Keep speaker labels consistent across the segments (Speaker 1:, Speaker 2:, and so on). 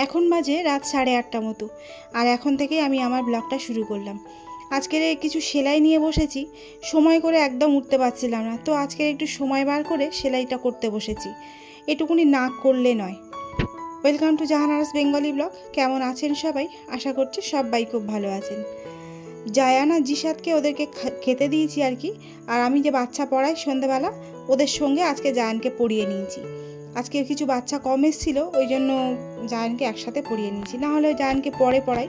Speaker 1: এখন বাজে রাত 8:30 মতো। আর এখন থেকেই আমি আমার ব্লগটা শুরু করলাম। আজকের কিছু সেলাই নিয়ে বসেছি, সময় করে একদম উঠতে পারছিলাম না, তো আজকের একটু সময় বার করে সেলাইটা করতে বসেছি। এটুকুনি না করলে নয়। Welcome to Jahanara's Bengali blog. কেমন আছেন সবাই? আশা করছি সবাই খুব ভালো আছেন। জায়ান আর জিসাদকে ওদেরকে খেতে দিয়েছি আর কি। আর আমি যে বাচ্চা পড়াই সন্ধ্যাবেলা, ওদের সঙ্গে আজকে জায়ানকে পড়িয়ে নিয়েছি। আজকে কিছু বাচ্চা কম এসেছিলো, ওই জন্য জায়ানকে একসাথে পড়িয়ে নিয়েছি, না হলে জায়ানকে পরে পড়াই।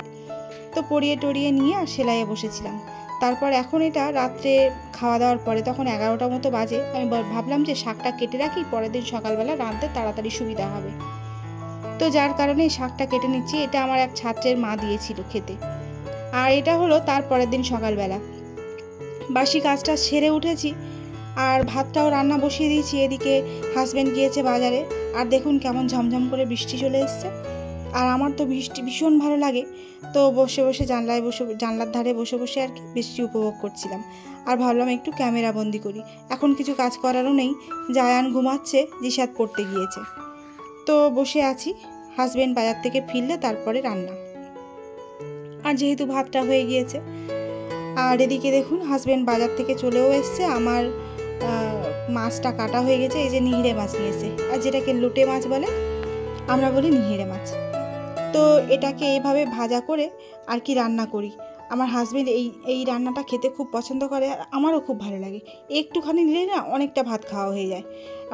Speaker 1: তো পড়িয়ে টড়িয়ে নিয়ে আর সেলাইয়ে বসেছিলাম। তারপর এখন এটা রাত্রে খাওয়া দাওয়ার পরে তখন 11টা মতো বাজে। আমি ভাবলাম যে শাকটা কেটে রাখি, পরের দিন সকালবেলা রাঁধতে তাড়াতাড়ি সুবিধা হবে। তো যার কারণে শাকটা কেটে নিচ্ছি। এটা আমার এক ছাত্রের মা দিয়েছিল খেতে। আর এটা হলো তার পরের দিন সকালবেলা। বাসি কাজটা সেরে উঠেছি আর ভাতটাও রান্না বসিয়ে দিয়েছি। এদিকে হাজব্যান্ড গিয়েছে বাজারে। আর দেখুন কেমন ঝমঝম করে বৃষ্টি চলে এসছে। আর আমার তো বৃষ্টি ভীষণ ভালো লাগে, তো বসে বসে জানলার ধারে বসে বসে আর কি বৃষ্টি উপভোগ করছিলাম। আর ভাবলাম একটু ক্যামেরা বন্দি করি। এখন কিছু কাজ করারও নেই, জায়ান ঘুমাচ্ছে, জিসাদ পড়তে গিয়েছে। তো বসে আছি, হাজব্যান্ড বাজার থেকে ফিরলে তারপরে রান্না। আর যেহেতু ভাতটা হয়ে গিয়েছে, আর এদিকে দেখুন হাজব্যান্ড বাজার থেকে চলেও এসছে। আমার মাছটা কাটা হয়ে গেছে, এই যে নিহিরে মাছ নিয়েছে, আর যেটাকে লোটে মাছ বলে, আমরা বলি নিহিরে মাছ। তো এটাকে এইভাবে ভাজা করে আর কি রান্না করি। আমার হাজব্যান্ড এই রান্নাটা খেতে খুব পছন্দ করে, আর আমারও খুব ভালো লাগে। একটুখানি নিলে না অনেকটা ভাত খাওয়া হয়ে যায়।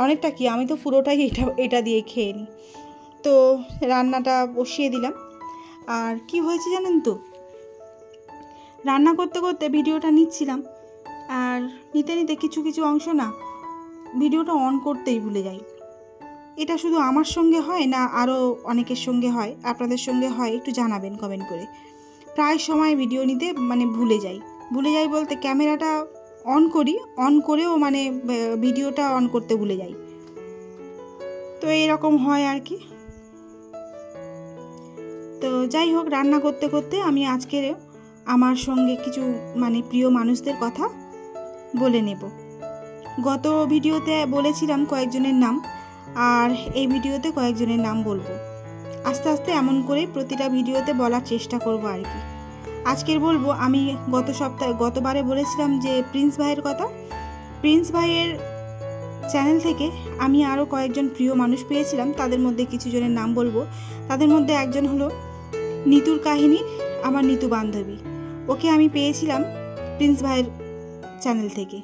Speaker 1: অনেকটা কি, আমি তো পুরোটাই এটা দিয়ে খেয়ে নিই। তো রান্নাটা বসিয়ে দিলাম। আর কি হয়েছে জানেন তো, রান্না করতে করতে ভিডিওটা নিচ্ছিলাম, আর নিতে নিতে কিছু কিছু অংশ না ভিডিওটা অন করতেই ভুলে যাই। এটা শুধু আমার সঙ্গে হয় না আরও অনেকের সঙ্গে হয়? আপনাদের সঙ্গে হয় একটু জানাবেন কমেন্ট করে। প্রায় সময় ভিডিও নিতে ভুলে যাই বলতে ক্যামেরাটা অন করি, অন করেও ভিডিওটা অন করতে ভুলে যাই। তো এরকম হয় আর কি। তো যাই হোক, রান্না করতে করতে আমি আজকের আমার সঙ্গে কিছু প্রিয় মানুষদের কথা বলে নেব। গত ভিডিওতে বলেছিলাম কয়েকজনের নাম, আর এই ভিডিওতে কয়েকজনের নাম বলবো। আস্তে আস্তে এমন করেই প্রতিটা ভিডিওতে বলার চেষ্টা করব আর কি। আজকের বলবো, আমি গতবারে বলেছিলাম যে প্রিন্স ভাইয়ের কথা। প্রিন্স ভাইয়ের চ্যানেল থেকে আমি আরও কয়েকজন প্রিয় মানুষ পেয়েছিলাম, তাদের মধ্যে কিছু জনের নাম বলবো। তাদের মধ্যে একজন হলো নিতুর কাহিনী, আমার নিতু বান্ধবী। ওকে আমি পেয়েছিলাম প্রিন্স ভাইয়ের চ্যানেল থেকে।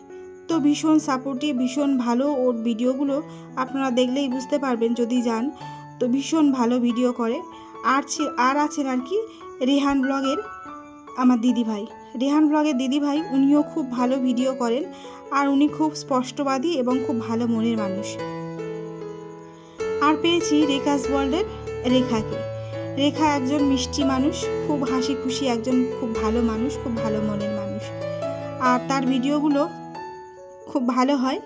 Speaker 1: তো ভীষণ সাপোর্টিভ, ভীষণ ভালো। ওর ভিডিওগুলো আপনারা দেখলেই বুঝতে পারবেন যদি যান, তো ভীষণ ভালো ভিডিও করে। আর আছেন আর কি রেহান ব্লগের আমার দিদিভাই। রেহান ব্লগের দিদিভাই, উনিও খুব ভালো ভিডিও করেন, আর উনি খুব স্পষ্টবাদী এবং খুব ভালো মনের মানুষ। আর পেয়েছি রেখাস ওয়ার্ল্ডের রেখাকে। রেখা একজন মিষ্টি মানুষ, খুব হাসি খুশি একজন খুব ভালো মানুষ, খুব ভালো মনের মানুষ। আর তার ভিডিওগুলো খুব ভালো হয়,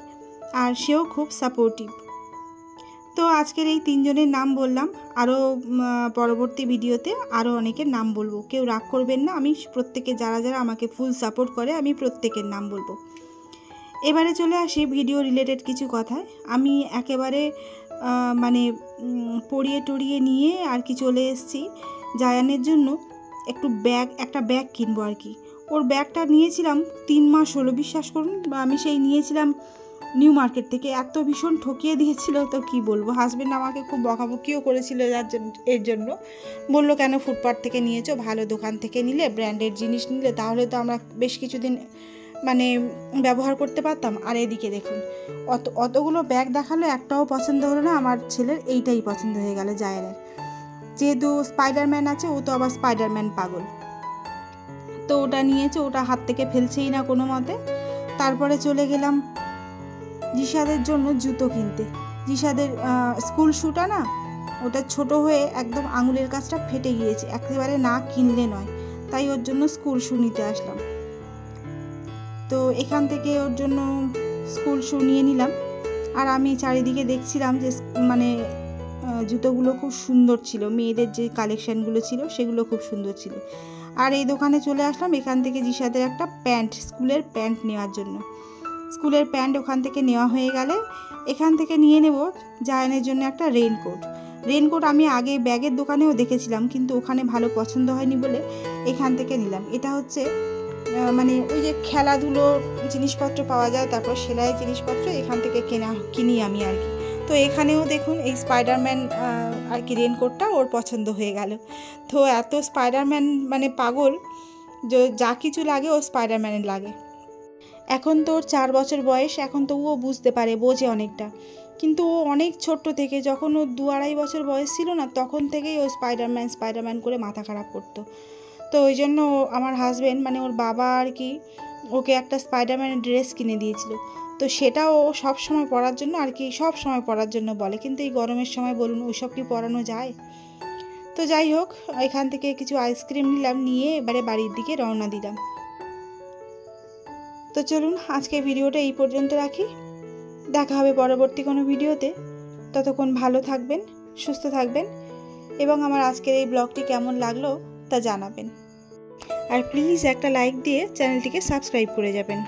Speaker 1: আর সেও খুব সাপোর্টিভ। তো আজকের এই তিনজনের নাম বললাম, আরও পরবর্তী ভিডিওতে আরও অনেকের নাম বলবো। কেউ রাগ করবেন না, আমি প্রত্যেকে যারা যারা আমাকে ফুল সাপোর্ট করে আমি প্রত্যেকের নাম বলবো। এবারে চলে আসি ভিডিও রিলেটেড কিছু কথায়। আমি একেবারে পড়িয়ে টড়িয়ে নিয়ে আর কি চলে এসেছি জায়ানের জন্য একটা ব্যাগ কিনবো আর কি। ওর ব্যাগটা নিয়েছিলাম 3 মাস হলো, বিশ্বাস করুন। আমি সেই নিয়েছিলাম নিউ মার্কেট থেকে। এত ভীষণ ঠকিয়ে দিয়েছিল, তো কি বলবো। হাজব্যান্ড আমাকে খুব বকাবকিও করেছিল এর জন্য। বললো কেন ফুটপাথ থেকে নিয়েছো, ভালো দোকান থেকে নিলে, ব্র্যান্ডেড জিনিস নিলে তাহলে তো আমরা বেশ কিছুদিন ব্যবহার করতে পারতাম। আর এদিকে দেখুন, অতগুলো ব্যাগ দেখালো, একটাও পছন্দ হলো না। আমার ছেলের এইটাই পছন্দ হয়ে গেল, জায়ানের। যেহেতু স্পাইডারম্যান আছে, ও তো আবার স্পাইডারম্যান পাগল, তো ওটা নিয়েছে, ওটা হাত থেকে ফেলছেই না কোনো মতে। তারপরে চলে গেলাম জিসাদের জন্য জুতো কিনতে। জিসাদের স্কুল শুটা না, ওটা ছোট হয়ে একদম আঙুলের কাছটা ফেটে গিয়েছে, একেবারে না কিনলে নয়। তাই ওর জন্য স্কুল শু নিতে আসলাম। তো এখান থেকে ওর জন্য স্কুল শু নিয়ে নিলাম। আর আমি চারিদিকে দেখছিলাম যে জুতোগুলো খুব সুন্দর ছিল, মেয়েদের যে কালেকশানগুলো ছিল সেগুলো খুব সুন্দর ছিল। আর এই দোকানে চলে আসলাম এখান থেকে জিসাদের একটা স্কুলের প্যান্ট নেওয়ার জন্য। স্কুলের প্যান্ট ওখান থেকে নেওয়া হয়ে গেলে এখান থেকে নিয়ে নেব জায়ানের জন্য একটা রেইনকোট। রেনকোট আমি আগে ব্যাগের দোকানেও দেখেছিলাম, কিন্তু ওখানে ভালো পছন্দ হয়নি বলে এখান থেকে নিলাম। এটা হচ্ছে মানে ওই যে খেলাধুলো জিনিসপত্র পাওয়া যায়, তারপর সেলাই জিনিসপত্র এখান থেকে কিনি আমি আর কি। তো এখানেও দেখুন এই স্পাইডারম্যান আর কি রেনকোটটা ওর পছন্দ হয়ে গেল। তো এত স্পাইডারম্যান মানে পাগল, যে যা কিছু লাগে ও স্পাইডারম্যানের লাগে। এখন তো ওর 4 বছর বয়স, এখন তো ও বুঝতে পারে, বোঝে অনেকটা। কিন্তু ও অনেক ছোট্ট থেকে, যখন ও 2-2.5 বছর বয়স ছিল না, তখন থেকেই ও স্পাইডারম্যান করে মাথা খারাপ করতো। তো ওই জন্য আমার হাজব্যান্ড মানে ওর বাবা আর কি ওকে একটা স্পাইডারম্যানের ড্রেস কিনে দিয়েছিল। তো সেটাও ও সব সময় পরার জন্য আর কি, সব সময় পরার জন্য বলে, কিন্তু এই গরমের সময় বলুন ওইসব কি পরানো যায়? তো যাই হোক, এখান থেকে কিছু আইসক্রিম নিলাম, নিয়ে এবারে বাড়ির দিকে রওনা দিলাম। তো চলুন আজকে ভিডিওটা এই পর্যন্ত রাখি, দেখা হবে পরবর্তী কোনো ভিডিওতে। ততক্ষণ ভালো থাকবেন, সুস্থ থাকবেন, এবং আমার আজকের এই ব্লগটি কেমন লাগলো তা জানাবেন। আর প্লিজ একটা লাইক দিয়ে চ্যানেলটিকে সাবস্ক্রাইব করে যাবেন।